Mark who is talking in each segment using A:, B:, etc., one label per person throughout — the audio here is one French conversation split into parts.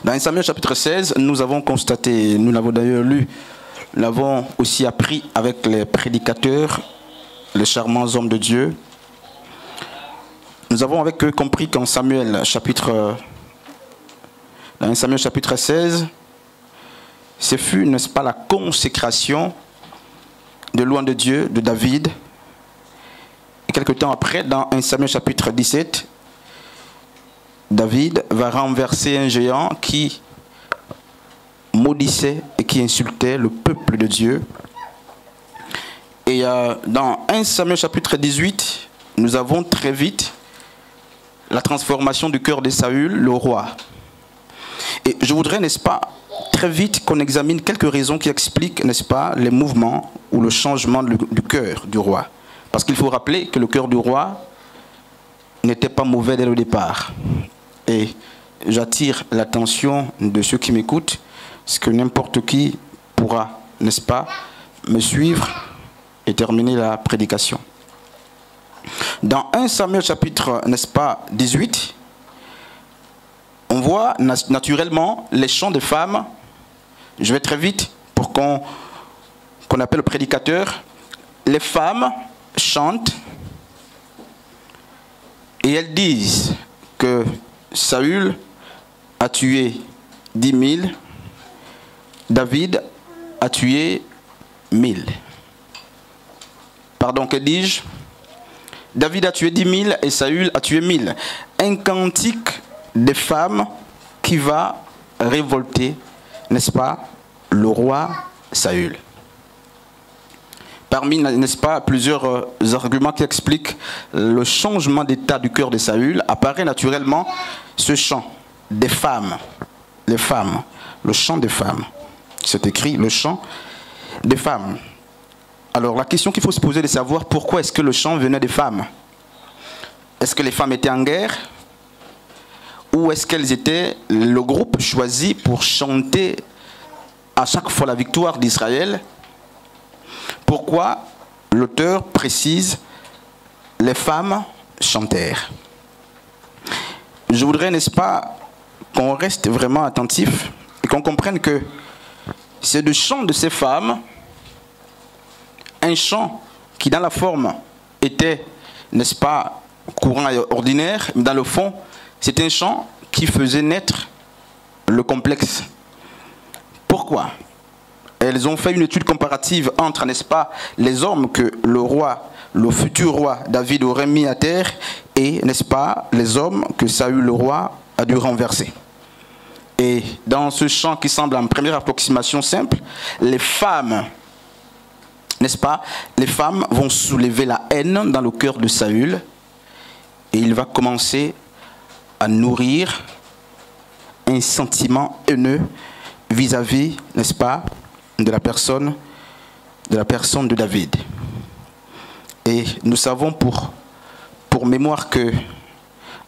A: Dans 1 Samuel chapitre 16, nous avons constaté, nous l'avons d'ailleurs lu, nous l'avons aussi appris avec les prédicateurs, les charmants hommes de Dieu. Nous avons avec eux compris qu'en Samuel chapitre, dans 1 Samuel chapitre 16, ce fut, n'est-ce pas, la consécration de l'oint de Dieu, de David. Et quelque temps après, dans 1 Samuel chapitre 17, David va renverser un géant qui maudissait et qui insultait le peuple de Dieu. Et dans 1 Samuel chapitre 18, nous avons très vite la transformation du cœur de Saül, le roi. Et je voudrais, n'est-ce pas, très vite qu'on examine quelques raisons qui expliquent, n'est-ce pas, les mouvements ou le changement du cœur du roi. Parce qu'il faut rappeler que le cœur du roi n'était pas mauvais dès le départ. Et j'attire l'attention de ceux qui m'écoutent, parce que n'importe qui pourra, n'est-ce pas, me suivre et terminer la prédication. Dans 1 Samuel chapitre, n'est-ce pas, 18, on voit naturellement les chants des femmes. Je vais très vite pour qu'on appelle le prédicateur. Les femmes chantent et elles disent que Saül a tué 10 000, David a tué 1000. Pardon, que dis-je? David a tué 10 000 et Saül a tué 1000. Un cantique des femmes qui va révolter, n'est-ce pas, le roi Saül. Parmi, n'est-ce pas, plusieurs arguments qui expliquent le changement d'état du cœur de Saül, apparaît naturellement ce chant des femmes. Les femmes, le chant des femmes. C'est écrit, le chant des femmes. Alors la question qu'il faut se poser est de savoir pourquoi est-ce que le chant venait des femmes. Est-ce que les femmes étaient en guerre? Ou est-ce qu'elles étaient le groupe choisi pour chanter à chaque fois la victoire d'Israël? Pourquoi l'auteur précise les femmes chantèrent? Je voudrais, n'est-ce pas, qu'on reste vraiment attentif et qu'on comprenne que c'est le chant de ces femmes, un chant qui dans la forme était, n'est-ce pas, courant et ordinaire, mais dans le fond, c'est un chant qui faisait naître le complexe. Pourquoi? Elles ont fait une étude comparative entre, n'est-ce pas, les hommes que le roi, le futur roi David aurait mis à terre et, n'est-ce pas, les hommes que Saül le roi a dû renverser. Et dans ce chant qui semble en première approximation simple, les femmes, n'est-ce pas, les femmes vont soulever la haine dans le cœur de Saül et il va commencer à nourrir un sentiment haineux vis-à-vis, n'est-ce pas, de la personne de David. Et nous savons pour mémoire que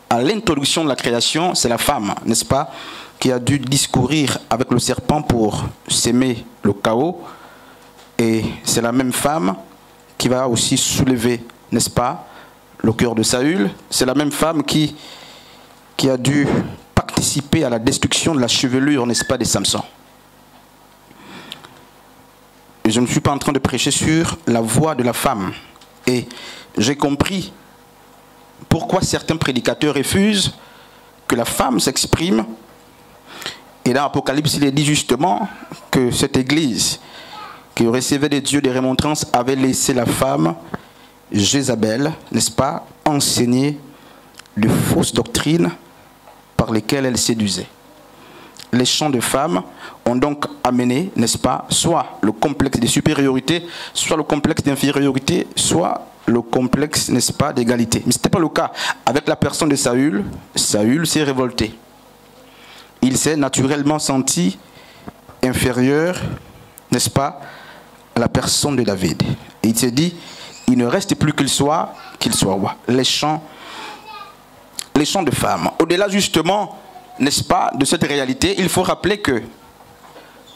A: à l'introduction de la création, c'est la femme, n'est-ce pas, qui a dû discourir avec le serpent pour s'aimer le chaos. Et c'est la même femme qui va aussi soulever, n'est-ce pas, le cœur de Saül. C'est la même femme qui a dû participer à la destruction de la chevelure, n'est-ce pas, de Samson. Et je ne suis pas en train de prêcher sur la voix de la femme. Et j'ai compris pourquoi certains prédicateurs refusent que la femme s'exprime. Et dans l'Apocalypse, il est dit justement que cette église qui recevait des dieux des remontrances avait laissé la femme, Jézabel, n'est-ce pas, enseigner de fausses doctrines par lesquelles elle séduisait. Les chants de femmes ont donc amené, n'est-ce pas, soit le complexe de supériorité, soit le complexe d'infériorité, soit le complexe, n'est-ce pas, d'égalité. Mais ce n'était pas le cas avec la personne de Saül. Saül s'est révolté. Il s'est naturellement senti inférieur, n'est-ce pas, à la personne de David. Et il s'est dit, il ne reste plus qu'il soit roi. Les chants de femmes. Au-delà justement, n'est-ce pas, de cette réalité, il faut rappeler que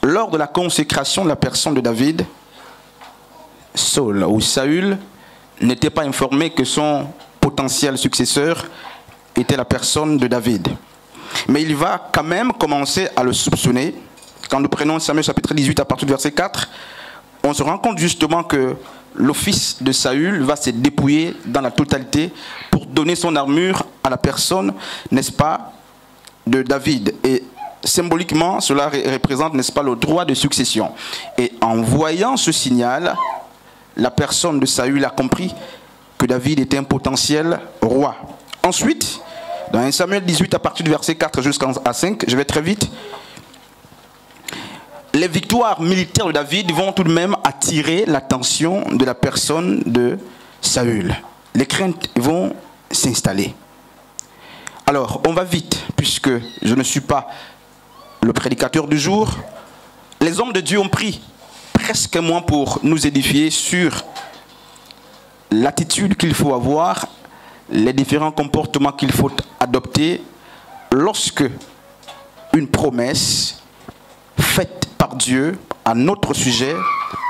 A: lors de la consécration de la personne de David, Saul ou Saül n'était pas informé que son potentiel successeur était la personne de David. Mais il va quand même commencer à le soupçonner. Quand nous prenons Samuel chapitre 18 à partir du verset 4, on se rend compte justement que l'office de Saül va se dépouiller dans la totalité pour donner son armure à la personne, n'est-ce pas, de David. Et symboliquement, cela représente, n'est-ce pas, le droit de succession. Et en voyant ce signal, la personne de Saül a compris que David était un potentiel roi. Ensuite, dans 1 Samuel 18 à partir du verset 4 jusqu'à 5, je vais très vite, les victoires militaires de David vont tout de même attirer l'attention de la personne de Saül. Les craintes vont s'installer. Alors, on va vite, puisque je ne suis pas le prédicateur du jour. Les hommes de Dieu ont pris presque un mois pour nous édifier sur l'attitude qu'il faut avoir, les différents comportements qu'il faut adopter lorsque une promesse faite par Dieu à notre sujet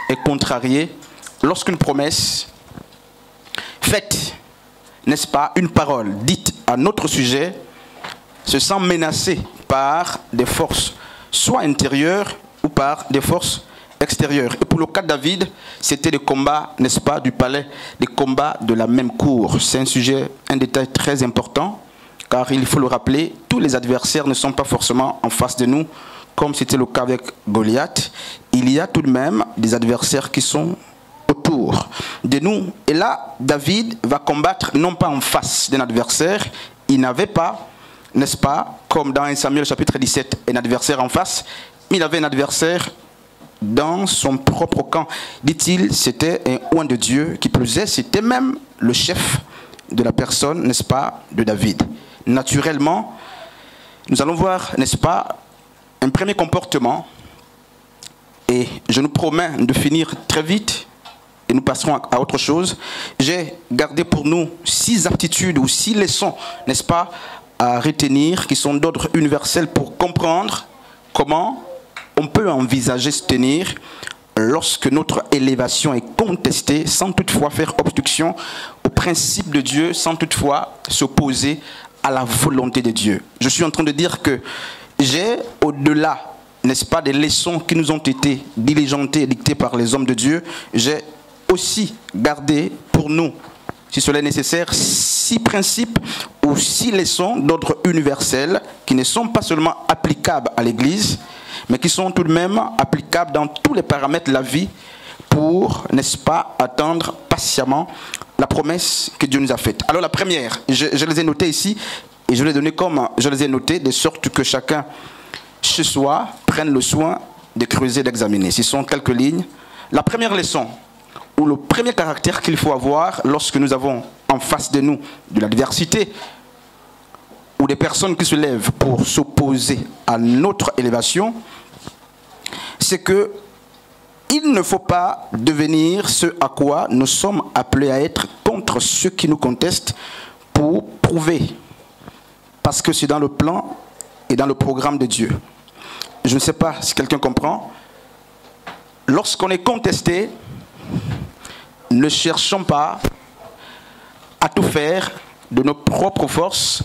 A: est contrariée, lorsqu'une promesse faite, n'est-ce pas, une parole dite à notre sujet se sent menacée par des forces soit intérieures ou par des forces extérieures. Et pour le cas de David, c'était des combats, n'est-ce pas, du palais, des combats de la même cour. C'est un sujet, un détail très important, car il faut le rappeler, tous les adversaires ne sont pas forcément en face de nous, comme c'était le cas avec Goliath. Il y a tout de même des adversaires qui sont autour de nous. Et là, David va combattre non pas en face d'un adversaire, il n'avait pas, n'est-ce pas, comme dans 1 Samuel chapitre 17, un adversaire en face, mais il avait un adversaire dans son propre camp. Dit-il, c'était un oint de Dieu qui plus est, c'était même le chef de la personne, n'est-ce pas, de David. Naturellement, nous allons voir, n'est-ce pas, un premier comportement, et je nous promets de finir très vite, et nous passerons à autre chose. J'ai gardé pour nous 6 aptitudes ou 6 leçons, n'est-ce pas, à retenir, qui sont d'ordre universel pour comprendre comment on peut envisager se tenir lorsque notre élévation est contestée, sans toutefois faire obstruction au principe de Dieu, sans toutefois s'opposer à la volonté de Dieu. Je suis en train de dire que j'ai, au-delà, n'est-ce pas, des leçons qui nous ont été diligentées et dictées par les hommes de Dieu, j'ai aussi gardé pour nous, si cela est nécessaire, 6 principes ou 6 leçons d'ordre universel qui ne sont pas seulement applicables à l'Église, mais qui sont tout de même applicables dans tous les paramètres de la vie pour, n'est-ce pas, attendre patiemment la promesse que Dieu nous a faite. Alors la première, je les ai notées ici, et je les ai données comme je les ai notées, de sorte que chacun, chez soi, prenne le soin de creuser, d'examiner. Ce sont quelques lignes. La première leçon, ou le premier caractère qu'il faut avoir lorsque nous avons en face de nous de l'adversité, ou des personnes qui se lèvent pour s'opposer à notre élévation, c'est que il ne faut pas devenir ce à quoi nous sommes appelés à être contre ceux qui nous contestent pour prouver. Parce que c'est dans le plan et dans le programme de Dieu. Je ne sais pas si quelqu'un comprend. Lorsqu'on est contesté, ne cherchons pas à tout faire de nos propres forces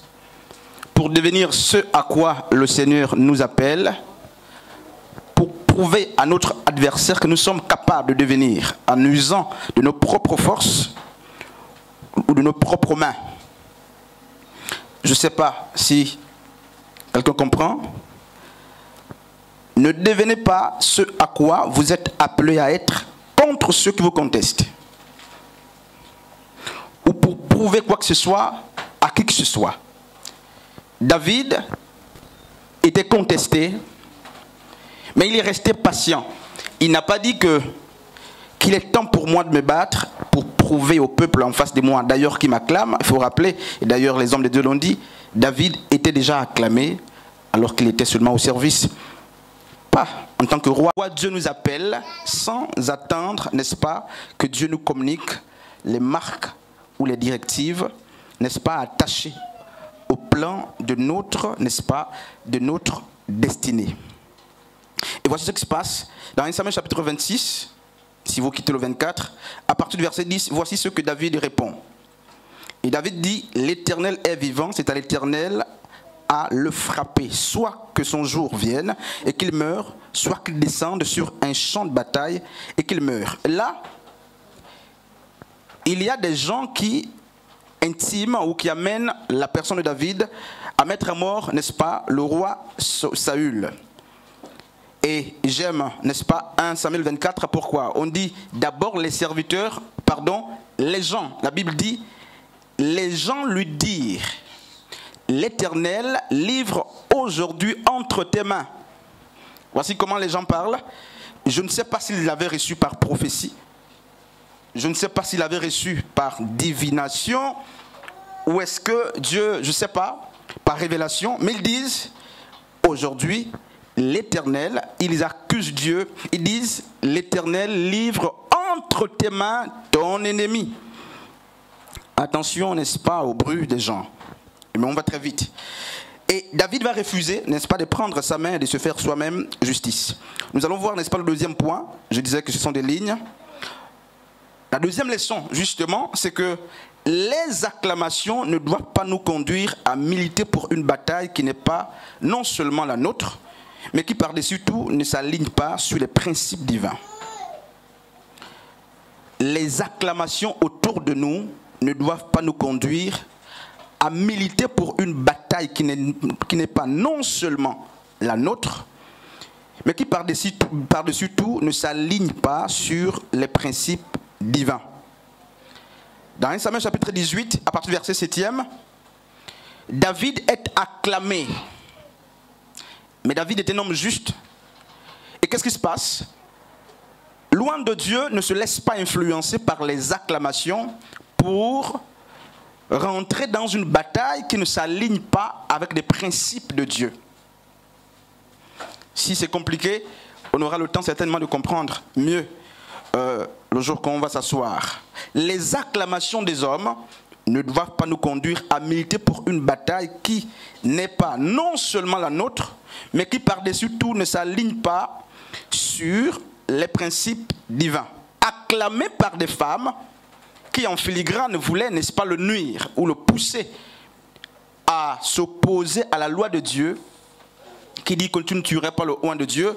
A: pour devenir ce à quoi le Seigneur nous appelle, pour prouver à notre adversaire que nous sommes capables de devenir en usant de nos propres forces ou de nos propres mains. Je ne sais pas si quelqu'un comprend. Ne devenez pas ce à quoi vous êtes appelés à être contre ceux qui vous contestent. Ou pour prouver quoi que ce soit à qui que ce soit. David était contesté, mais il est resté patient. Il n'a pas dit qu'il est temps pour moi de me battre pour prouver au peuple en face de moi, d'ailleurs qui m'acclame. Il faut rappeler, et d'ailleurs les hommes de Dieu l'ont dit, David était déjà acclamé alors qu'il était seulement au service. Pas en tant que roi. Dieu nous appelle sans attendre, n'est-ce pas, que Dieu nous communique les marques ou les directives, n'est-ce pas, attachées au plan de notre, n'est-ce pas, de notre destinée. Et voici ce qui se passe dans 1 Samuel chapitre 26, si vous quittez le 24, à partir du verset 10, voici ce que David répond. Et David dit, l'Éternel est vivant, c'est à l'Éternel à le frapper, soit que son jour vienne et qu'il meure, soit qu'il descende sur un champ de bataille et qu'il meure. Là, il y a des gens qui intiment ou qui amènent la personne de David à mettre à mort, n'est-ce pas, le roi Saül. Et j'aime, n'est-ce pas, 1 Samuel 24, pourquoi? On dit d'abord les serviteurs, pardon, les gens. La Bible dit, les gens lui dirent, l'Éternel livre aujourd'hui entre tes mains. Voici comment les gens parlent. Je ne sais pas s'il l'avait reçu par prophétie. Je ne sais pas s'il l'avait reçu par divination. Ou est-ce que Dieu, je ne sais pas, par révélation. Mais ils disent, aujourd'hui, l'Éternel, ils accusent Dieu. Ils disent, l'Éternel livre entre tes mains ton ennemi. Attention, n'est-ce pas, au bruit des gens. Mais on va très vite. Et David va refuser, n'est-ce pas, de prendre sa main et de se faire soi-même justice. Nous allons voir, n'est-ce pas, le deuxième point. Je disais que ce sont des lignes. La deuxième leçon, justement, c'est que les acclamations ne doivent pas nous conduire à militer pour une bataille qui n'est pas non seulement la nôtre, mais qui par-dessus tout ne s'aligne pas sur les principes divins. Les acclamations autour de nous ne doivent pas nous conduire à militer pour une bataille qui n'est pas non seulement la nôtre, mais qui par-dessus tout ne s'aligne pas sur les principes divins. Dans 1 Samuel chapitre 18, à partir du verset 7e, David est acclamé. Mais David est un homme juste. Et qu'est-ce qui se passe? Loin de Dieu ne se laisse pas influencer par les acclamations pour rentrer dans une bataille qui ne s'aligne pas avec les principes de Dieu. Si c'est compliqué, on aura le temps certainement de comprendre mieux le jour qu'on va s'asseoir. Les acclamations des hommes ne doivent pas nous conduire à militer pour une bataille qui n'est pas non seulement la nôtre, mais qui par-dessus tout ne s'aligne pas sur les principes divins. Acclamé par des femmes qui en filigrane voulaient, n'est-ce pas, le nuire ou le pousser à s'opposer à la loi de Dieu, qui dit que tu ne tuerais pas le oint de Dieu.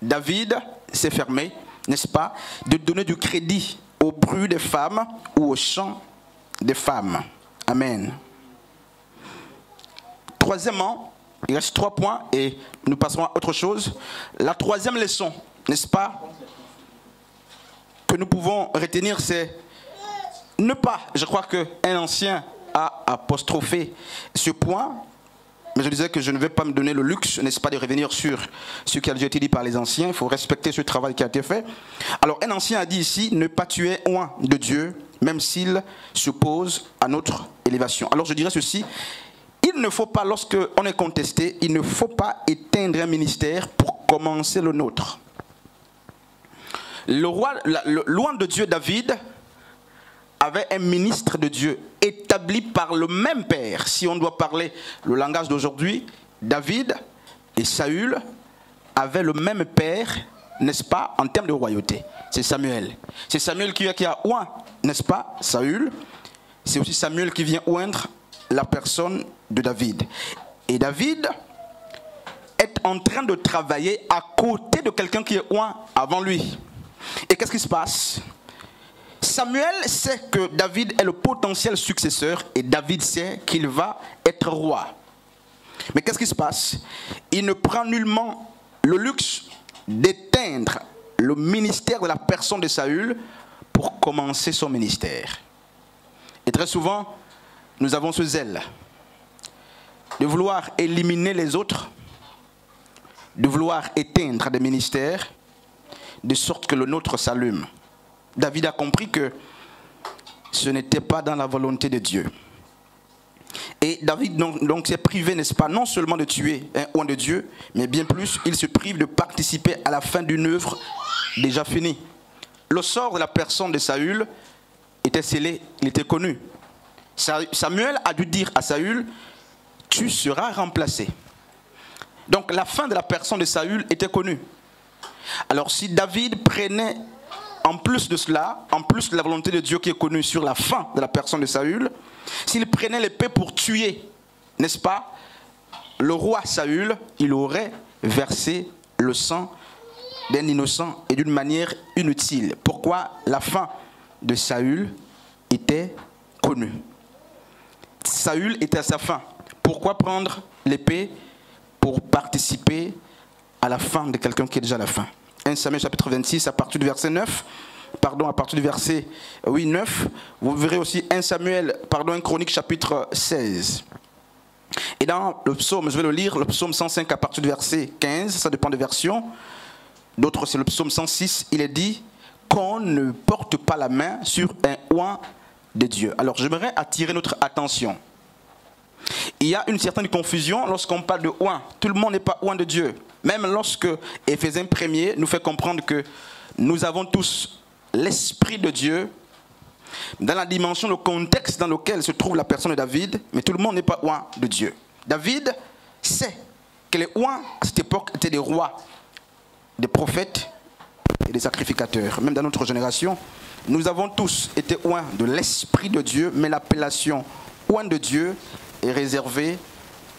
A: David s'est fermé, n'est-ce pas, de donner du crédit au bruit des femmes ou au chant des femmes. Amen. Troisièmement, il reste 3 points et nous passerons à autre chose. La troisième leçon, n'est-ce pas, que nous pouvons retenir, c'est ne pas, je crois qu'un ancien a apostrophé ce point, mais je disais que je ne vais pas me donner le luxe, n'est-ce pas, de revenir sur ce qui a déjà été dit par les anciens. Il faut respecter ce travail qui a été fait. Alors, un ancien a dit ici, ne pas tuer oint de Dieu, même s'il s'oppose à notre élévation. Alors, je dirais ceci, il ne faut pas, lorsqu'on est contesté, il ne faut pas éteindre un ministère pour commencer le nôtre. Le roi, loin de Dieu, David avait un ministre de Dieu établi par le même père. Si on doit parler le langage d'aujourd'hui, David et Saül avaient le même père, n'est-ce pas, en termes de royauté. C'est Samuel. C'est Samuel qui a oint, n'est-ce pas, Saül. C'est aussi Samuel qui vient oindre la personne de David. Et David est en train de travailler à côté de quelqu'un qui est oint avant lui. Et qu'est-ce qui se passe? Samuel sait que David est le potentiel successeur et David sait qu'il va être roi. Mais qu'est-ce qui se passe? Il ne prend nullement le luxe d'éteindre le ministère de la personne de Saül pour commencer son ministère. Et très souvent, nous avons ce zèle de vouloir éliminer les autres, de vouloir éteindre des ministères, de sorte que le nôtre s'allume. David a compris que ce n'était pas dans la volonté de Dieu. Et David donc s'est privé, n'est-ce pas, non seulement de tuer un oint de Dieu, mais bien plus, il se prive de participer à la fin d'une œuvre déjà finie. Le sort de la personne de Saül était scellé, il était connu. Samuel a dû dire à Saül, tu seras remplacé. Donc la fin de la personne de Saül était connue. Alors si David prenait, en plus de cela, en plus de la volonté de Dieu qui est connue sur la fin de la personne de Saül, s'il prenait l'épée pour tuer, n'est-ce pas, le roi Saül, il aurait versé le sang d'un innocent et d'une manière inutile. Pourquoi la fin de Saül était connue. Saül était à sa fin. Pourquoi prendre l'épée pour participer à la fin de quelqu'un qui est déjà à la fin? 1 Samuel chapitre 26 à partir du verset 9. À partir du verset 9. Vous verrez aussi 1 Chronique chapitre 16. Et dans le psaume, je vais le lire, le psaume 105 à partir du verset 15, ça dépend des versions. D'autres, c'est le psaume 106, il est dit qu'on ne porte pas la main sur un oint de Dieu. Alors, j'aimerais attirer notre attention. Il y a une certaine confusion lorsqu'on parle de oint. Tout le monde n'est pas oint de Dieu. Même lorsque Éphésiens 1er nous fait comprendre que nous avons tous l'Esprit de Dieu dans la dimension, le contexte dans lequel se trouve la personne de David, mais tout le monde n'est pas oint de Dieu. David sait que les oints à cette époque étaient des rois, des prophètes et des sacrificateurs. Même dans notre génération, nous avons tous été oints de l'Esprit de Dieu, mais l'appellation oint de Dieu est réservée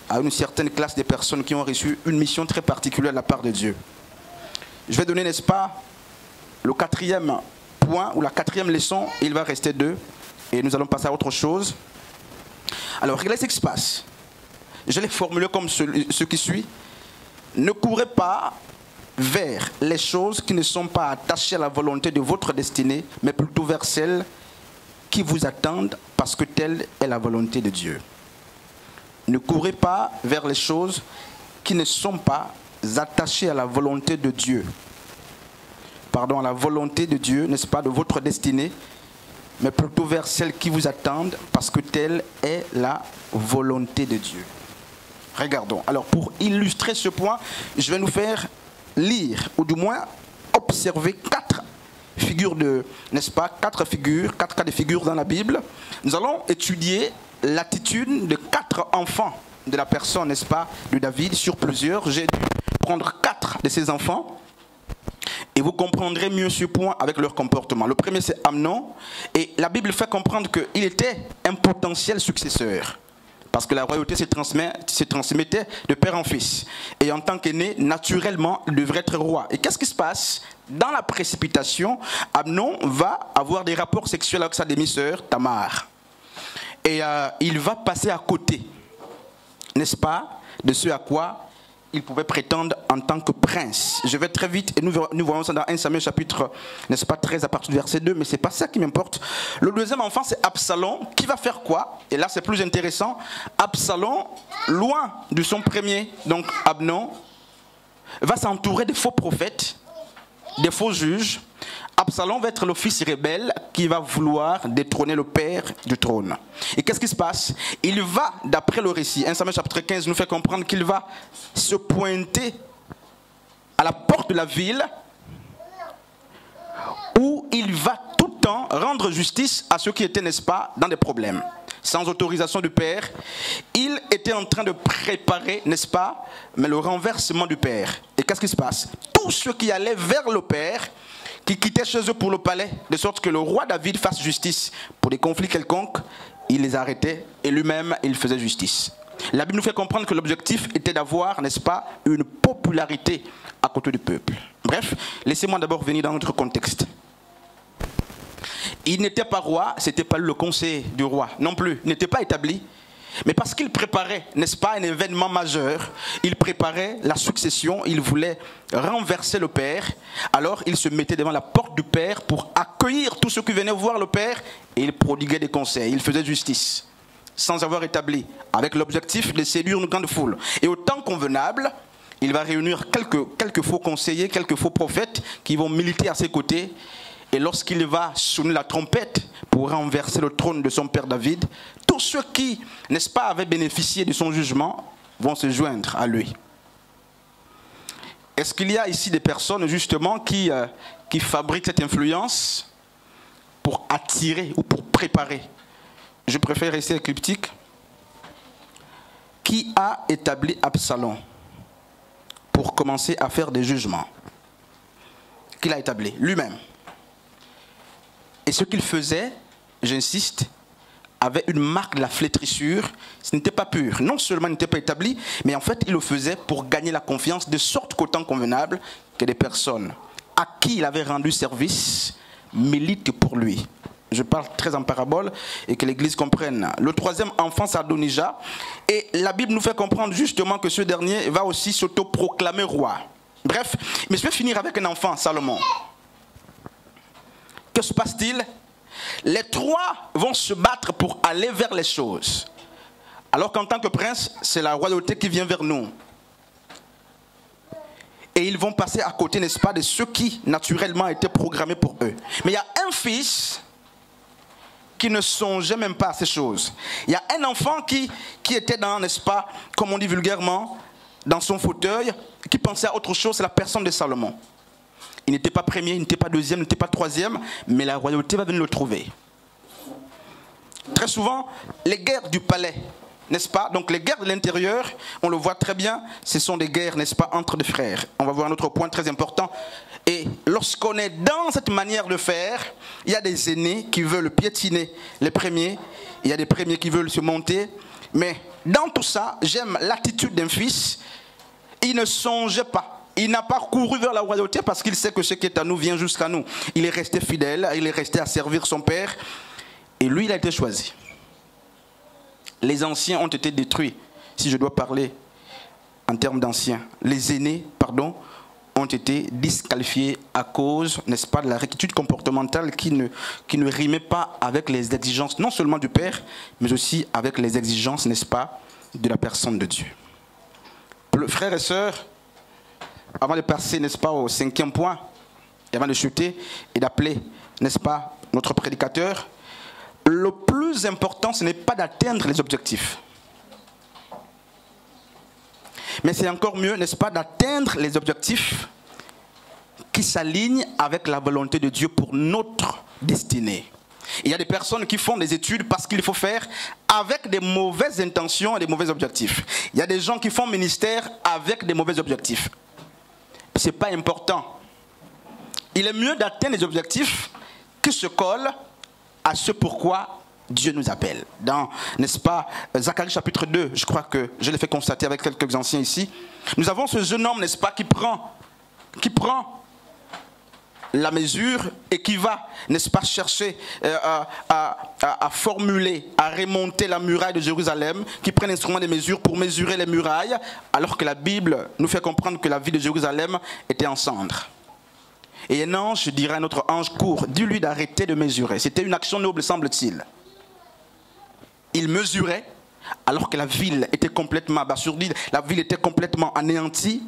A: à une certaine classe de personnes qui ont reçu une mission très particulière de la part de Dieu. Je vais donner, n'est-ce pas, le quatrième point ou la quatrième leçon, il va rester 2 et nous allons passer à autre chose. Alors, regardez ce qui se passe. Je l'ai formulé comme ce qui suit. Ne courez pas vers les choses qui ne sont pas attachées à la volonté de votre destinée, mais plutôt vers celles qui vous attendent parce que telle est la volonté de Dieu. Ne courez pas vers les choses qui ne sont pas attachées à la volonté de Dieu. Pardon, à la volonté de Dieu, n'est-ce pas, de votre destinée, mais plutôt vers celles qui vous attendent parce que telle est la volonté de Dieu. Regardons. Alors, pour illustrer ce point, je vais nous faire lire, ou du moins observer 4 figures de, n'est-ce pas, 4 cas de figures dans la Bible. Nous allons étudier l'attitude de 4 enfants de la personne, n'est-ce pas, de David sur plusieurs. J'ai dû prendre 4 de ces enfants et vous comprendrez mieux ce point avec leur comportement. Le premier, c'est Amnon, et la Bible fait comprendre qu'il était un potentiel successeur. Parce que la royauté se transmettait de père en fils. Et en tant qu'aîné, naturellement, il devrait être roi. Et qu'est-ce qui se passe? Dans la précipitation, Amnon va avoir des rapports sexuels avec sa demi-sœur, Tamar. Et il va passer à côté, n'est-ce pas, de ce à quoi il pouvait prétendre en tant que prince. Je vais très vite, et nous voyons ça dans 1 Samuel chapitre, n'est-ce pas, 13 à partir du verset 2, mais ce n'est pas ça qui m'importe. Le deuxième enfant, c'est Absalom, qui va faire quoi? Et là, c'est plus intéressant. Absalom, loin de son premier, donc Amnon, va s'entourer de faux prophètes, des faux juges. Absalom va être le fils rebelle qui va vouloir détrôner le père du trône. Et qu'est-ce qui se passe? Il va, d'après le récit, 1 Samuel chapitre 15 nous fait comprendre qu'il va se pointer à la porte de la ville où il va tout le temps rendre justice à ceux qui étaient, n'est-ce pas, dans des problèmes. Sans autorisation du père, il était en train de préparer, n'est-ce pas, mais le renversement du père. Et qu'est-ce qui se passe? Tous ceux qui allaient vers le père, qui quittaient chez eux pour le palais, de sorte que le roi David fasse justice pour des conflits quelconques, il les arrêtait et lui-même, il faisait justice. La Bible nous fait comprendre que l'objectif était d'avoir, n'est-ce pas, une popularité à côté du peuple. Bref, laissez-moi d'abord venir dans notre contexte. Il n'était pas roi, ce n'était pas le conseiller du roi non plus, il n'était pas établi. Mais parce qu'il préparait, n'est-ce pas, un événement majeur, il préparait la succession, il voulait renverser le père, alors il se mettait devant la porte du père pour accueillir tous ceux qui venaient voir le père et il prodiguait des conseils, il faisait justice, sans avoir établi, avec l'objectif de séduire une grande foule. Et au temps convenable, il va réunir quelques faux conseillers, quelques faux prophètes qui vont militer à ses côtés. Et lorsqu'il va sonner la trompette pour renverser le trône de son père David, tous ceux qui, n'est-ce pas, avaient bénéficié de son jugement vont se joindre à lui. Est-ce qu'il y a ici des personnes justement qui fabriquent cette influence pour attirer ou pour préparer? Je préfère rester cryptique. Qui a établi Absalom pour commencer à faire des jugements? Qui l'a établi? Lui-même. Et ce qu'il faisait, j'insiste, avait une marque de la flétrissure. Ce n'était pas pur. Non seulement il n'était pas établi, mais en fait, il le faisait pour gagner la confiance, de sorte qu'au temps convenable, que des personnes à qui il avait rendu service militent pour lui. Je parle très en parabole et que l'Église comprenne. Le troisième enfant, c'est Adonijah. Et la Bible nous fait comprendre justement que ce dernier va aussi s'autoproclamer roi. Bref, mais je vais finir avec un enfant, Salomon. Que se passe-t-il? Les trois vont se battre pour aller vers les choses. Alors qu'en tant que prince, c'est la royauté qui vient vers nous. Et ils vont passer à côté, n'est-ce pas, de ceux qui, naturellement, étaient programmés pour eux. Mais il y a un fils qui ne songeait même pas à ces choses. Il y a un enfant qui était dans, n'est-ce pas, comme on dit vulgairement, dans son fauteuil, qui pensait à autre chose, c'est la personne de Salomon. Il n'était pas premier, il n'était pas deuxième, il n'était pas troisième, mais la royauté va venir le trouver. Très souvent, les guerres du palais, n'est-ce pas? Donc les guerres de l'intérieur, on le voit très bien, ce sont des guerres, n'est-ce pas, entre des frères. On va voir un autre point très important. Et lorsqu'on est dans cette manière de faire, il y a des aînés qui veulent piétiner les premiers, il y a des premiers qui veulent se monter. Mais dans tout ça, j'aime l'attitude d'un fils. Il ne songeait pas. Il n'a pas couru vers la royauté parce qu'il sait que ce qui est à nous vient jusqu'à nous. Il est resté fidèle, il est resté à servir son père. Et lui, il a été choisi. Les anciens ont été détruits, si je dois parler en termes d'anciens. Les aînés, pardon, ont été disqualifiés à cause, n'est-ce pas, de la rectitude comportementale qui ne rimait pas avec les exigences, non seulement du Père, mais aussi avec les exigences, n'est-ce pas, de la personne de Dieu. Frères et sœurs, avant de passer, n'est-ce pas, au cinquième point, et avant de chuter et d'appeler, n'est-ce pas, notre prédicateur, le plus important, ce n'est pas d'atteindre les objectifs. Mais c'est encore mieux, n'est-ce pas, d'atteindre les objectifs qui s'alignent avec la volonté de Dieu pour notre destinée. Il y a des personnes qui font des études parce qu'il faut faire avec des mauvaises intentions et des mauvais objectifs. Il y a des gens qui font ministère avec des mauvais objectifs. Ce n'est pas important. Il est mieux d'atteindre les objectifs qui se collent à ce pourquoi Dieu nous appelle. Dans, n'est-ce pas, Zacharie chapitre 2, je crois que je l'ai fait constater avec quelques anciens ici. Nous avons ce jeune homme, n'est-ce pas, qui prend la mesure et qui va, n'est-ce pas, chercher à formuler, à remonter la muraille de Jérusalem, qui prend l'instrument de mesure pour mesurer les murailles, alors que la Bible nous fait comprendre que la ville de Jérusalem était en cendres. Et un ange dirait à notre ange, court, dis-lui d'arrêter de mesurer. C'était une action noble, semble-t-il. Il mesurait alors que la ville était complètement abasourdie, la ville était complètement anéantie,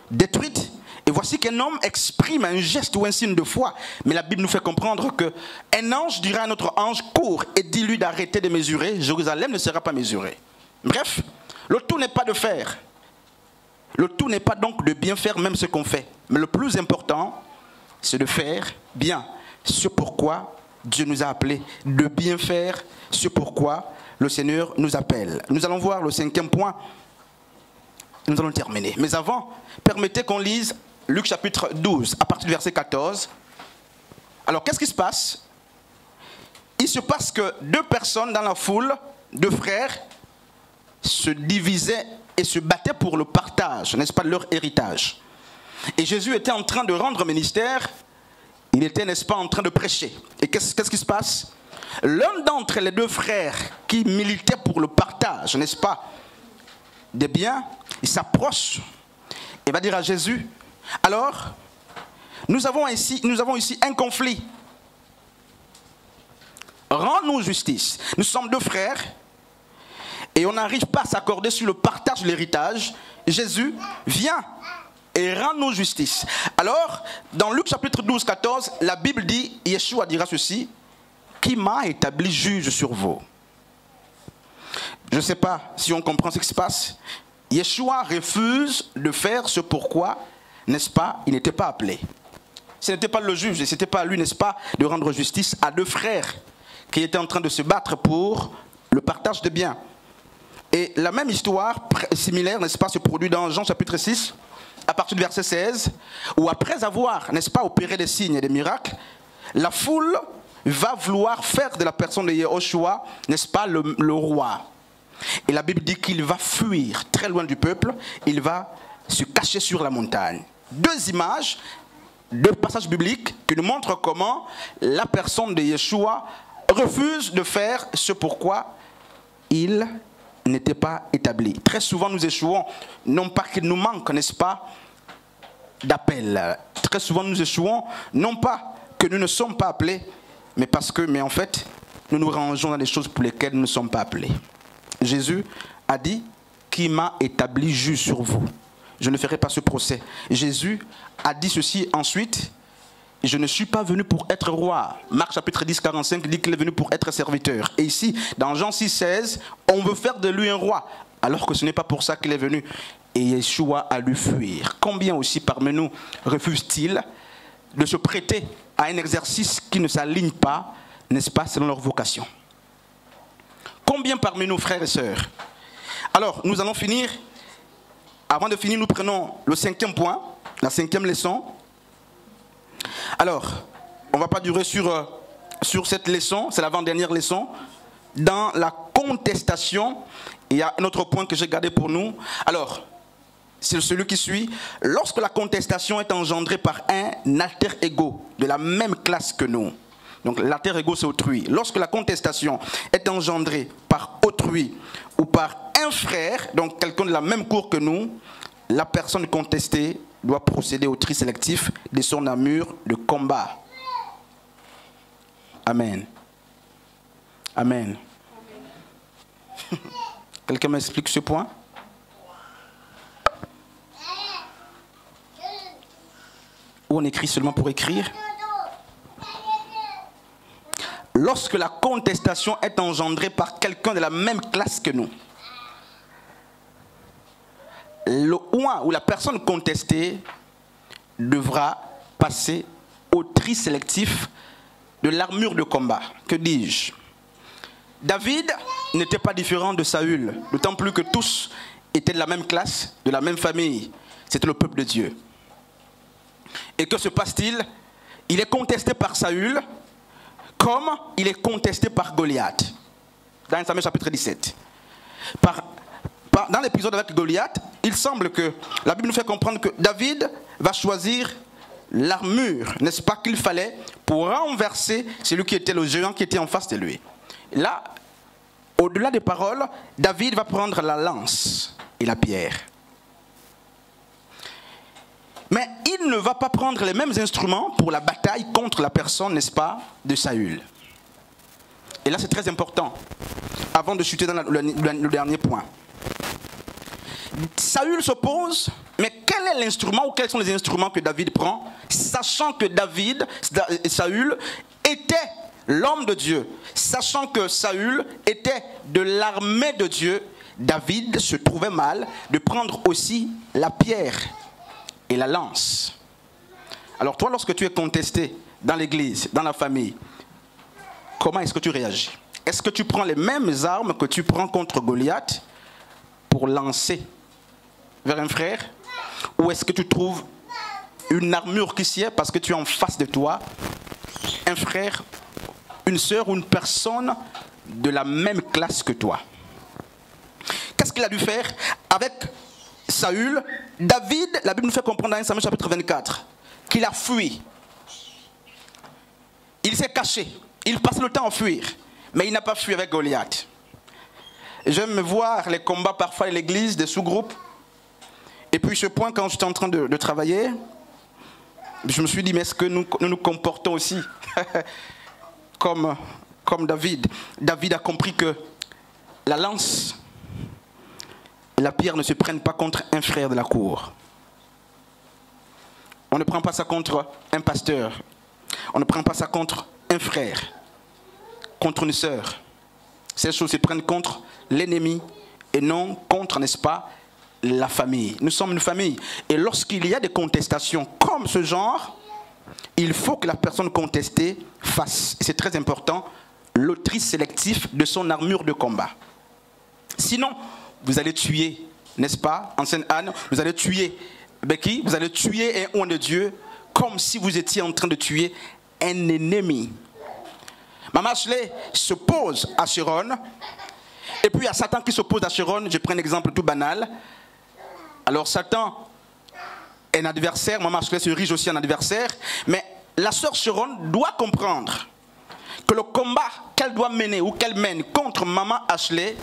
A: détruite. Et voici qu'un homme exprime un geste ou un signe de foi. Mais la Bible nous fait comprendre qu'un ange dirait à notre ange, court et dis-lui d'arrêter de mesurer, Jérusalem ne sera pas mesurée. Bref, le tout n'est pas de faire. Le tout n'est pas donc de bien faire même ce qu'on fait. Mais le plus important, c'est de faire bien ce pourquoi Dieu nous a appelés, de bien faire ce pourquoi le Seigneur nous appelle. Nous allons voir le cinquième point. Nous allons terminer. Mais avant, permettez qu'on lise Luc chapitre 12, à partir du verset 14. Alors, qu'est-ce qui se passe? Il se passe que deux personnes dans la foule, deux frères, se divisaient et se battaient pour le partage, n'est-ce pas, de leur héritage. Et Jésus était en train de rendre ministère, il était, n'est-ce pas, en train de prêcher. Et qu'est-ce qui se passe? L'un d'entre les deux frères qui militait pour le partage, n'est-ce pas, des biens, il s'approche et va dire à Jésus, alors, nous avons ici un conflit. Rends-nous justice. Nous sommes deux frères et on n'arrive pas à s'accorder sur le partage de l'héritage. Jésus, viens et rends-nous justice. Alors, dans Luc chapitre 12, 14, la Bible dit, Yeshua dira ceci, qui m'a établi juge sur vous? Je ne sais pas si on comprend ce qui se passe. Yeshua refuse de faire ce pourquoi, n'est-ce pas, il n'était pas appelé. Ce n'était pas le juge, et ce n'était pas à lui, n'est-ce pas, de rendre justice à deux frères qui étaient en train de se battre pour le partage de biens. Et la même histoire similaire, n'est-ce pas, se produit dans Jean chapitre 6, à partir du verset 16, où après avoir, n'est-ce pas, opéré des signes et des miracles, la foule va vouloir faire de la personne de Yehoshua, n'est-ce pas, le roi. Et la Bible dit qu'il va fuir très loin du peuple, il va se cacher sur la montagne. Deux images, deux passages bibliques qui nous montrent comment la personne de Yeshua refuse de faire ce pourquoi il n'était pas établi. Très souvent nous échouons, non pas qu'il nous manque, n'est-ce pas, d'appel. Très souvent nous échouons, non pas que nous ne sommes pas appelés, mais en fait, nous nous rangeons dans des choses pour lesquelles nous ne sommes pas appelés. Jésus a dit, qui m'a établi juge sur vous. Je ne ferai pas ce procès. Jésus a dit ceci ensuite, je ne suis pas venu pour être roi. Marc chapitre 10, 45 dit qu'il est venu pour être serviteur. Et ici, dans Jean 6, 16, on veut faire de lui un roi, alors que ce n'est pas pour ça qu'il est venu. Et Yeshua a lui fuir. Combien aussi parmi nous refusent-ils de se prêter à un exercice qui ne s'aligne pas, n'est-ce pas, selon leur vocation? Combien parmi nous, frères et sœurs? Alors, nous allons finir. Avant de finir, nous prenons le cinquième point, la cinquième leçon. Alors, on ne va pas durer sur cette leçon, c'est l'avant-dernière leçon. Dans la contestation, il y a un autre point que j'ai gardé pour nous. Alors, c'est celui qui suit. Lorsque la contestation est engendrée par un alter ego de la même classe que nous, donc l'alter ego c'est autrui. Lorsque la contestation est engendrée par autrui ou par un frère, donc quelqu'un de la même cour que nous, la personne contestée doit procéder au tri sélectif de son armure de combat. Amen. Amen. Quelqu'un m'explique ce point? Ou on écrit seulement pour écrire? Lorsque la contestation est engendrée par quelqu'un de la même classe que nous, le ou la personne contestée devra passer au tri sélectif de l'armure de combat. Que dis-je? David n'était pas différent de Saül, d'autant plus que tous étaient de la même classe, de la même famille. C'était le peuple de Dieu. Et que se passe-t-il? Il est contesté par Saül comme il est contesté par Goliath. Dans 1 Samuel chapitre 17. Dans l'épisode avec Goliath, il semble que la Bible nous fait comprendre que David va choisir l'armure, n'est-ce pas, qu'il fallait pour renverser celui qui était le géant qui était en face de lui. Là, au-delà des paroles, David va prendre la lance et la pierre. Mais il ne va pas prendre les mêmes instruments pour la bataille contre la personne, n'est-ce pas, de Saül. Et là, c'est très important, avant de chuter dans le dernier point. Saül s'oppose, mais quel est l'instrument ou quels sont les instruments que David prend, sachant que Saül était l'homme de Dieu, sachant que Saül était de l'armée de Dieu, David se trouvait mal de prendre aussi la pierre et la lance. Alors toi, lorsque tu es contesté dans l'église, dans la famille, comment est-ce que tu réagis? Est-ce que tu prends les mêmes armes que tu prends contre Goliath pour lancer vers un frère? Ou est-ce que tu trouves une armure qui s'y est parce que tu es en face de toi un frère, une sœur ou une personne de la même classe que toi? Qu'est-ce qu'il a dû faire avec Saül? David, la Bible nous fait comprendre dans 1 Samuel chapitre 24 qu'il a fui. Il s'est caché. Il passe le temps à fuir. Mais il n'a pas fui avec Goliath. J'aime voir les combats parfois à l'église, des sous-groupes. Et puis ce point, quand j'étais en train de travailler, je me suis dit, mais est-ce que nous nous comportons aussi comme David? David a compris que la lance et la pierre ne se prennent pas contre un frère de la cour. On ne prend pas ça contre un pasteur. On ne prend pas ça contre un frère, contre une sœur. Ces choses se prennent contre l'ennemi et non contre, n'est-ce pas, la famille. Nous sommes une famille. Et lorsqu'il y a des contestations comme ce genre, il faut que la personne contestée fasse, c'est très important, le tri sélectif de son armure de combat. Sinon, vous allez tuer, n'est-ce pas, en Sainte-Anne, vous allez tuer Becky, vous allez tuer un homme de Dieu comme si vous étiez en train de tuer un ennemi. Maman Ashley s'oppose à Chiron. Et puis il y a Satan qui s'oppose à Chiron. Je prends un exemple tout banal. Alors Satan est un adversaire. Maman Ashley se érige aussi en adversaire. Mais la sœur Chiron doit comprendre que le combat qu'elle doit mener ou qu'elle mène contre Maman Ashley,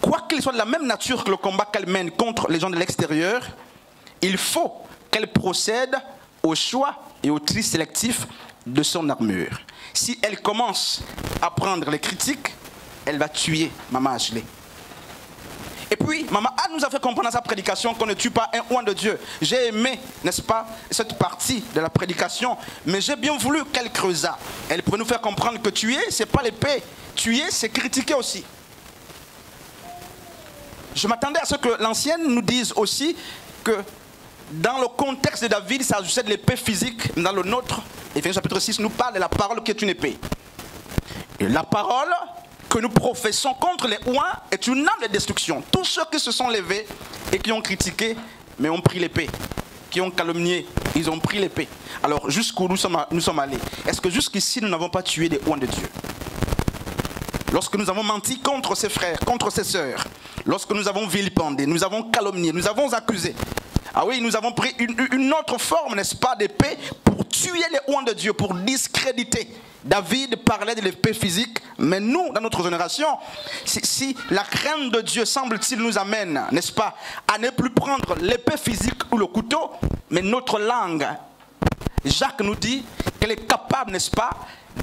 A: quoi qu'il soit de la même nature que le combat qu'elle mène contre les gens de l'extérieur, il faut qu'elle procède au choix et au tri sélectif de son armure. Si elle commence à prendre les critiques, elle va tuer Maman Ashley. Et puis, Maman A nous a fait comprendre dans sa prédication qu'on ne tue pas un oint de Dieu. J'ai aimé, n'est-ce pas, cette partie de la prédication, mais j'ai bien voulu qu'elle creusât. Elle pouvait nous faire comprendre que tuer, ce n'est pas l'épée. Tuer, c'est critiquer aussi. Je m'attendais à ce que l'ancienne nous dise aussi que dans le contexte de David, il s'agissait de l'épée physique. Dans le nôtre, Éphésiens chapitre 6 nous parle de la parole qui est une épée. Et la parole que nous professons contre les oints est une arme de destruction. Tous ceux qui se sont levés et qui ont critiqué, mais ont pris l'épée, qui ont calomnié, ils ont pris l'épée. Alors jusqu'où nous sommes allés? Est-ce que jusqu'ici nous n'avons pas tué des oints de Dieu? Lorsque nous avons menti contre ses frères, contre ses sœurs, lorsque nous avons vilipendé, nous avons calomnié, nous avons accusé. Ah oui, nous avons pris une autre forme, n'est-ce pas, d'épée pour tuer les oints de Dieu, pour discréditer. David parlait de l'épée physique, mais nous, dans notre génération, si la crainte de Dieu, semble-t-il, nous amène, n'est-ce pas, à ne plus prendre l'épée physique ou le couteau, mais notre langue, Jacques nous dit qu'elle est capable, n'est-ce pas,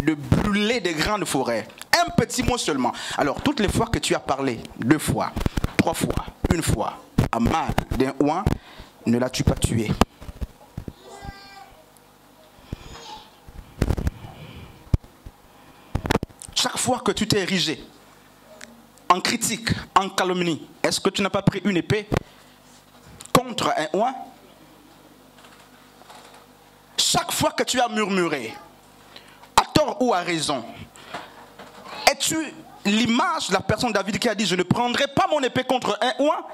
A: de brûler des grandes forêts. Un petit mot seulement. Alors, toutes les fois que tu as parlé, 2 fois, 3 fois, 1 fois, à mal d'un oint, ne l'as-tu pas tué? Chaque fois que tu t'es érigé en critique, en calomnie, est-ce que tu n'as pas pris une épée contre un oint? Chaque fois que tu as murmuré, à tort ou à raison, es-tu l'image de la personne David qui a dit « Je ne prendrai pas mon épée contre un oint »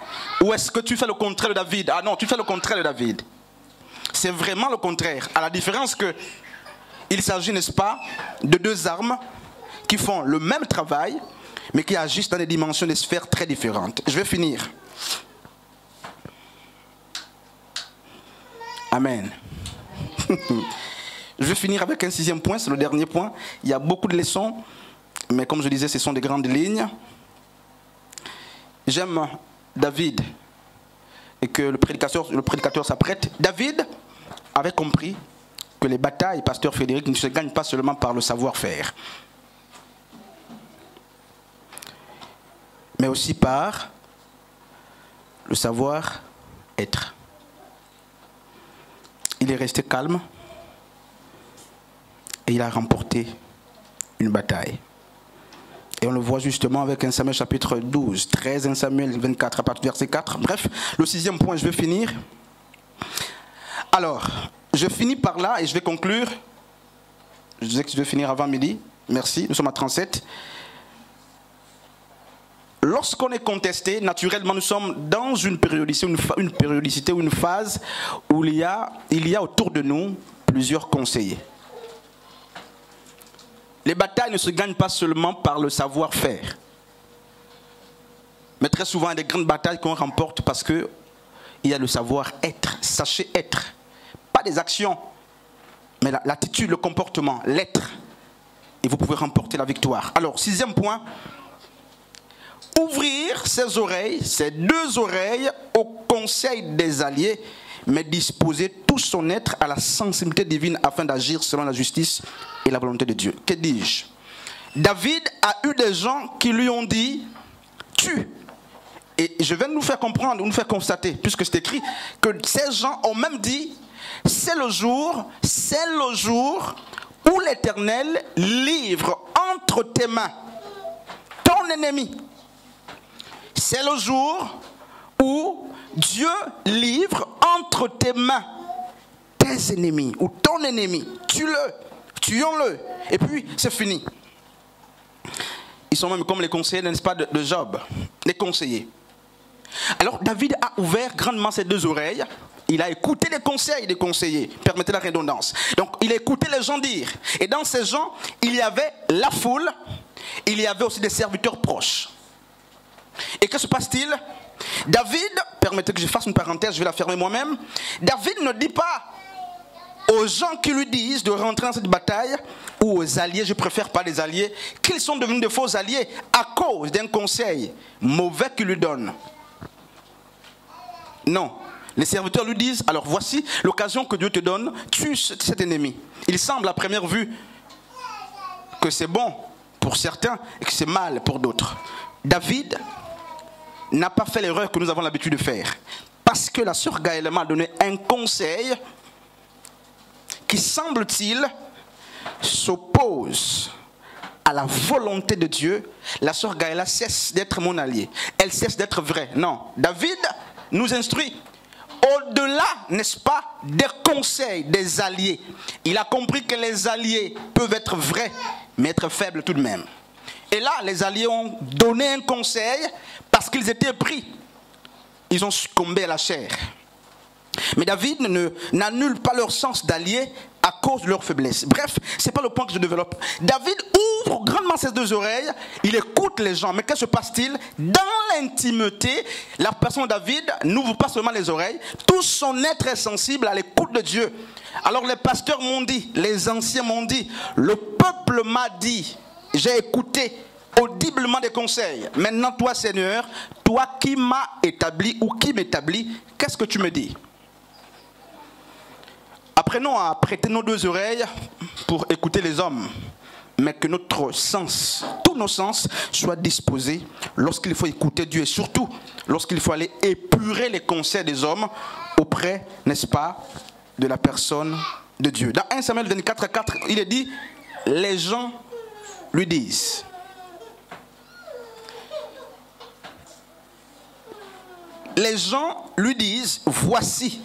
A: ou est-ce que tu fais le contraire de David? Ah non, tu fais le contraire de David. C'est vraiment le contraire. À la différence que il s'agit, n'est-ce pas, de 2 armes qui font le même travail, mais qui agissent dans des dimensions, des sphères très différentes. Je vais finir. Amen. Je vais finir avec un 6e point, c'est le dernier point. Il y a beaucoup de leçons, mais comme je disais, ce sont des grandes lignes. J'aime David et que le prédicateur s'apprête. David avait compris que les batailles, pasteur Frédéric, ne se gagnent pas seulement par le savoir-faire, mais aussi par le savoir-être. Il est resté calme et il a remporté une bataille. Et on le voit justement avec 1 Samuel chapitre 12, 13, 1 Samuel 24 à partir du verset 4. Bref, le 6e point, je vais finir. Alors, je finis par là et je vais conclure. Je disais que je vais finir avant midi. Merci, nous sommes à 37. Lorsqu'on est contesté, naturellement, nous sommes dans une périodicité ou une phase où il y a autour de nous plusieurs conseillers. Les batailles ne se gagnent pas seulement par le savoir-faire. Mais très souvent, il y a des grandes batailles qu'on remporte parce qu'il y a le savoir-être. Sachez être. Pas des actions, mais l'attitude, le comportement, l'être. Et vous pouvez remporter la victoire. Alors, 6e point. Ouvrir ses oreilles, ses 2 oreilles, au conseil des alliés, mais disposer tout son être à la sensibilité divine afin d'agir selon la justice et la volonté de Dieu. Que dis-je? David a eu des gens qui lui ont dit « tue ». Et je vais nous faire comprendre, nous faire constater, puisque c'est écrit, que ces gens ont même dit « c'est le jour où l'Éternel livre entre tes mains ton ennemi ». C'est le jour où Dieu livre entre tes mains tes ennemis ou ton ennemi. Tue-le, tuons-le. Et puis, c'est fini. Ils sont même comme les conseillers, n'est-ce pas, de Job. Les conseillers. Alors, David a ouvert grandement ses 2 oreilles il a écouté les conseils des conseillers. Permettez la redondance. Donc, il a écouté les gens dire. Et dans ces gens, il y avait la foule. Il y avait aussi des serviteurs proches. Et que se passe-t-il? David, permettez que je fasse une parenthèse, je vais la fermer moi-même. David ne dit pas aux gens qui lui disent de rentrer dans cette bataille, ou aux alliés, je préfère pas les alliés, qu'ils sont devenus de faux alliés à cause d'un conseil mauvais qu'il lui donne. Non. Les serviteurs lui disent, alors voici l'occasion que Dieu te donne, tue cet ennemi. Il semble à première vue que c'est bon pour certains et que c'est mal pour d'autres. David n'a pas fait l'erreur que nous avons l'habitude de faire. Parce que la sœur Gaëlle m'a donné un conseil qui, semble-t-il, s'oppose à la volonté de Dieu. La sœur Gaëlle cesse d'être mon allié. Elle cesse d'être vraie. Non, David nous instruit. Au-delà, n'est-ce pas, des conseils des alliés. Il a compris que les alliés peuvent être vrais, mais être faibles tout de même. Et là, les alliés ont donné un conseil parce qu'ils étaient pris. Ils ont succombé à la chair. Mais David n'annule pas leur sens d'allié à cause de leur faiblesse. Bref, ce n'est pas le point que je développe. David ouvre grandement ses deux oreilles, il écoute les gens. Mais que se passe-t-il? Dans l'intimité, la personne de David n'ouvre pas seulement les oreilles, tout son être est sensible à l'écoute de Dieu. Alors les pasteurs m'ont dit, les anciens m'ont dit, le peuple m'a dit, j'ai écouté audiblement des conseils. Maintenant toi Seigneur, toi qui m'as établi ou qui m'établit, qu'est-ce que tu me dis? Apprenons à prêter nos deux oreilles pour écouter les hommes, mais que notre sens, tous nos sens, soient disposés lorsqu'il faut écouter Dieu et surtout lorsqu'il faut aller épurer les conseils des hommes auprès, n'est-ce pas, de la personne de Dieu. Dans 1 Samuel 24:4, il est dit, les gens lui disent. Les gens lui disent, voici,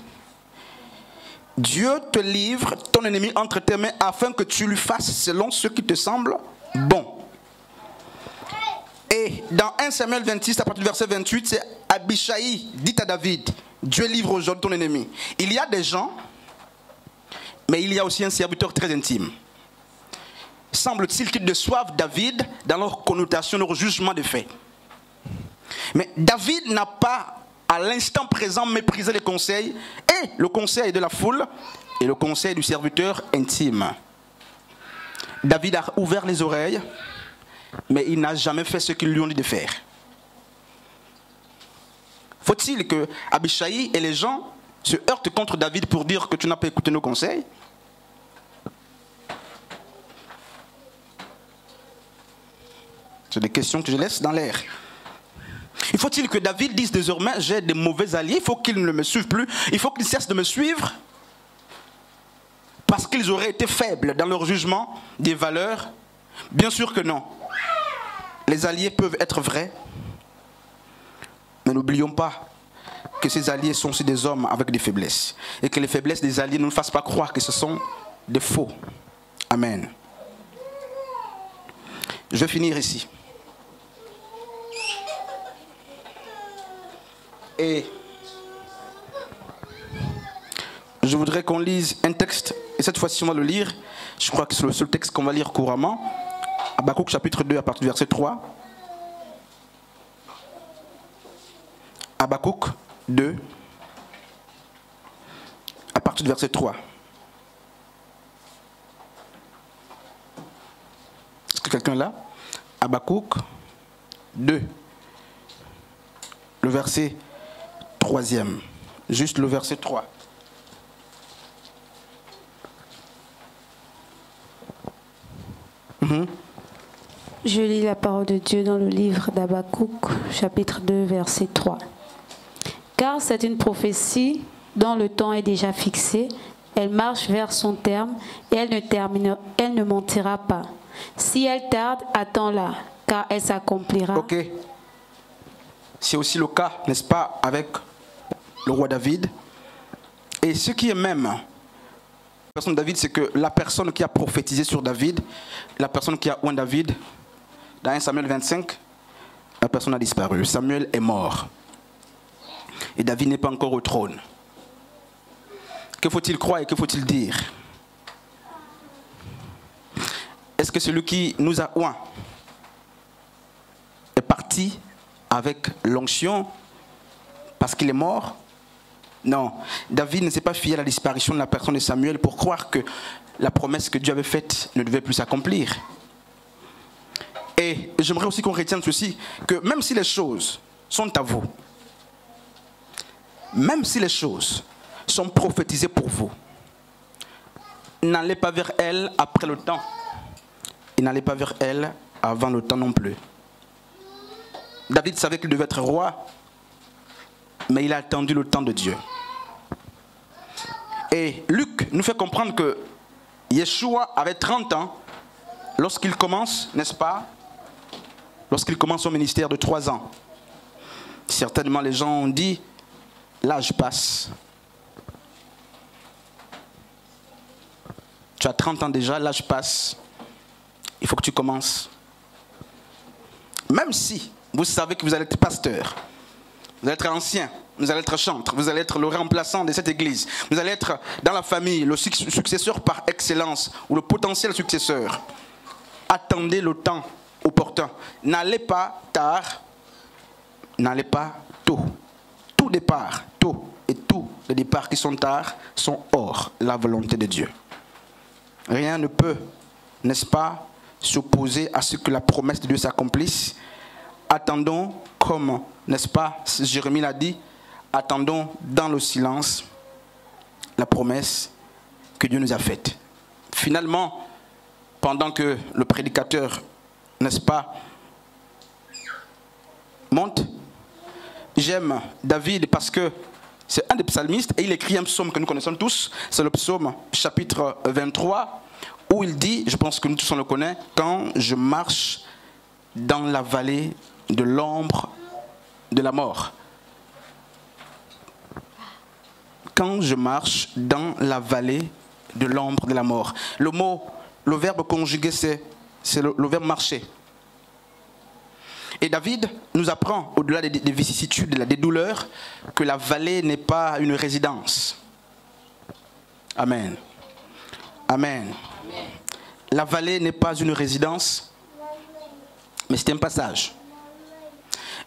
A: Dieu te livre ton ennemi entre tes mains afin que tu lui fasses selon ce qui te semble bon. Et dans 1 Samuel 26, à partir du verset 28, c'est Abishai dit à David, Dieu livre aujourd'hui ton ennemi. Il y a des gens, mais il y a aussi un serviteur très intime. Semble-t-il qu'ils déçoivent David dans leur connotation, leur jugement des faits. Mais David n'a pas à l'instant présent mépriser les conseils, et le conseil de la foule et le conseil du serviteur intime. David a ouvert les oreilles, mais il n'a jamais fait ce qu'ils lui ont dit de faire. Faut-il que Abishai et les gens se heurtent contre David pour dire que tu n'as pas écouté nos conseils? C'est des questions que je laisse dans l'air. Il faut-il que David dise désormais, j'ai des mauvais alliés, il faut qu'ils ne me suivent plus, il faut qu'ils cessent de me suivre parce qu'ils auraient été faibles dans leur jugement des valeurs? Bien sûr que non. Les alliés peuvent être vrais, mais n'oublions pas que ces alliés sont aussi des hommes avec des faiblesses et que les faiblesses des alliés ne nous fassent pas croire que ce sont des faux. Amen. Je vais finir ici. Et je voudrais qu'on lise un texte, et cette fois-ci on va le lire, je crois que c'est le seul texte qu'on va lire couramment, Habakkuk chapitre 2 à partir du verset 3. Habakkuk 2 à partir du verset 3. Est-ce que quelqu'un est là? Habakkuk 2, le verset 3e, juste le verset 3.
B: Je lis la parole de Dieu dans le livre d'Habakkuk, chapitre 2, verset 3. Car c'est une prophétie dont le temps est déjà fixé, elle marche vers son terme et elle ne mentira pas. Si elle tarde, attends-la, car elle s'accomplira.
A: Ok. C'est aussi le cas, n'est-ce pas, avec le roi David. Et ce qui est même, la personne de David, c'est que la personne qui a prophétisé sur David, la personne qui a oint David, dans 1 Samuel 25, la personne a disparu. Samuel est mort. Et David n'est pas encore au trône. Que faut-il croire et que faut-il dire? Est-ce que celui qui nous a oint est parti avec l'onction parce qu'il est mort? Non. David ne s'est pas fié à la disparition de la personne de Samuel pour croire que la promesse que Dieu avait faite ne devait plus s'accomplir. Et j'aimerais aussi qu'on retienne ceci, que même si les choses sont à vous, même si les choses sont prophétisées pour vous, n'allez pas vers elles après le temps. Et n'allez pas vers elles avant le temps non plus. David savait qu'il devait être roi, mais il a attendu le temps de Dieu. Et Luc nous fait comprendre que Yeshua avait 30 ans lorsqu'il commence, n'est-ce pas? Lorsqu'il commence son ministère de 3 ans. Certainement les gens ont dit, l'âge passe. Tu as 30 ans déjà, l'âge passe. Il faut que tu commences. Même si vous savez que vous allez être pasteur, vous allez être ancien, vous allez être chantre, vous allez être le remplaçant de cette église, vous allez être dans la famille, le successeur par excellence ou le potentiel successeur. Attendez le temps opportun. N'allez pas tard, n'allez pas tôt. Tout départ, tôt et tous les départs qui sont tard sont hors la volonté de Dieu. Rien ne peut, n'est-ce pas, s'opposer à ce que la promesse de Dieu s'accomplisse. Attendons, comme, n'est-ce pas, Jérémie l'a dit, attendons dans le silence la promesse que Dieu nous a faite. Finalement, pendant que le prédicateur, n'est-ce pas, monte, j'aime David parce que c'est un des psalmistes et il écrit un psaume que nous connaissons tous, c'est le psaume chapitre 23, où il dit, je pense que nous tous on le connaît, quand je marche dans la vallée de l'ombre de la mort. Quand je marche dans la vallée de l'ombre de la mort. Le verbe conjugué, c'est le verbe marcher. Et David nous apprend, au-delà des vicissitudes, des douleurs, que la vallée n'est pas une résidence. Amen. Amen. La vallée n'est pas une résidence, mais c'est un passage.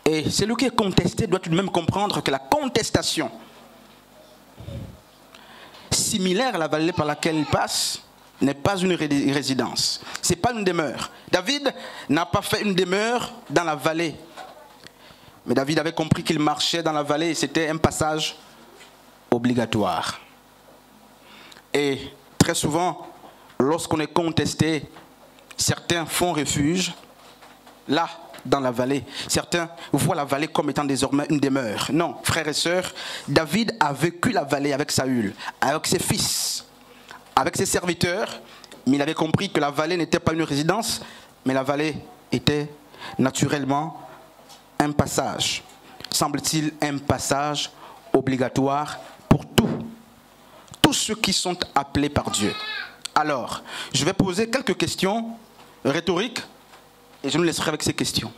A: Et celui qui est contesté doit tout de même comprendre que la contestation, similaire à la vallée par laquelle il passe, n'est pas une résidence. Ce n'est pas une demeure. David n'a pas fait une demeure dans la vallée. Mais David avait compris qu'il marchait dans la vallée et c'était un passage obligatoire. Et très souvent, lorsqu'on est contesté, certains font refuge là, dans la vallée. Certains voient la vallée comme étant désormais une demeure. Non, frères et sœurs, David a vécu la vallée avec Saül, avec ses fils, avec ses serviteurs, mais il avait compris que la vallée n'était pas une résidence, mais la vallée était naturellement un passage. Semble-t-il un passage obligatoire pour tous ceux qui sont appelés par Dieu. Alors, je vais poser quelques questions rhétoriques et je nous laisserai avec ces questions.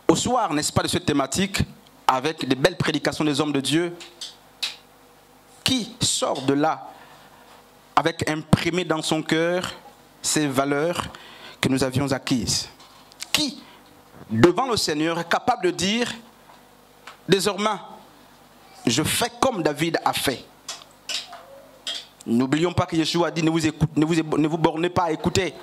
A: Au soir, n'est-ce pas, de cette thématique, avec des belles prédications des hommes de Dieu, qui sort de là avec imprimé dans son cœur ces valeurs que nous avions acquises? Qui, devant le Seigneur, est capable de dire, désormais, je fais comme David a fait? N'oublions pas que Yeshua a dit, ne vous bornez pas à écouter.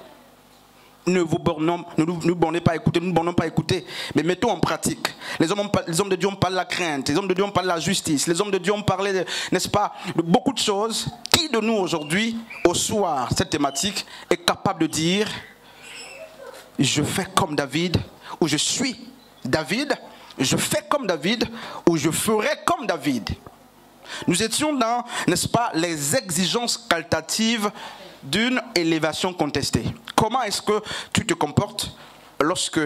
A: Ne vous bornez pas à écouter, nous ne bornons pas à écouter, mais mettons en pratique. Les hommes de Dieu ont parlé de la crainte, les hommes de Dieu ont parlé de la justice, les hommes de Dieu ont parlé, n'est-ce pas, de beaucoup de choses. Qui de nous aujourd'hui, au soir, cette thématique, est capable de dire, je fais comme David, ou je suis David, je fais comme David, ou je ferai comme David? Nous étions dans, n'est-ce pas, les exigences qualitatives d'une élévation contestée. Comment est-ce que tu te comportes lorsque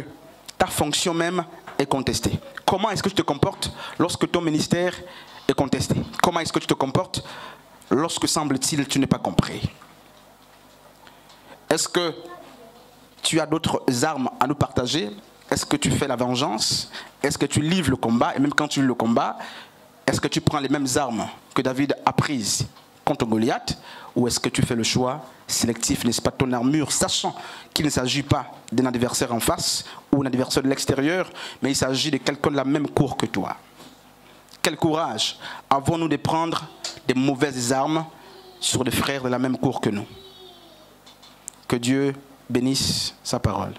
A: ta fonction même est contestée? Comment est-ce que tu te comportes lorsque ton ministère est contesté? Comment est-ce que tu te comportes lorsque, semble-t-il, tu n'es pas compris? Est-ce que tu as d'autres armes à nous partager? Est-ce que tu fais la vengeance? Est-ce que tu livres le combat? Et même quand tu livres le combat, Est-ce que tu prends les mêmes armes que David a prises contre Goliath, ou est-ce que tu fais le choix sélectif, n'est-ce pas, ton armure, sachant qu'il ne s'agit pas d'un adversaire en face ou un adversaire de l'extérieur, mais il s'agit de quelqu'un de la même cour que toi? Quel courage avons-nous de prendre des mauvaises armes sur des frères de la même cour que nous? Que Dieu bénisse sa parole.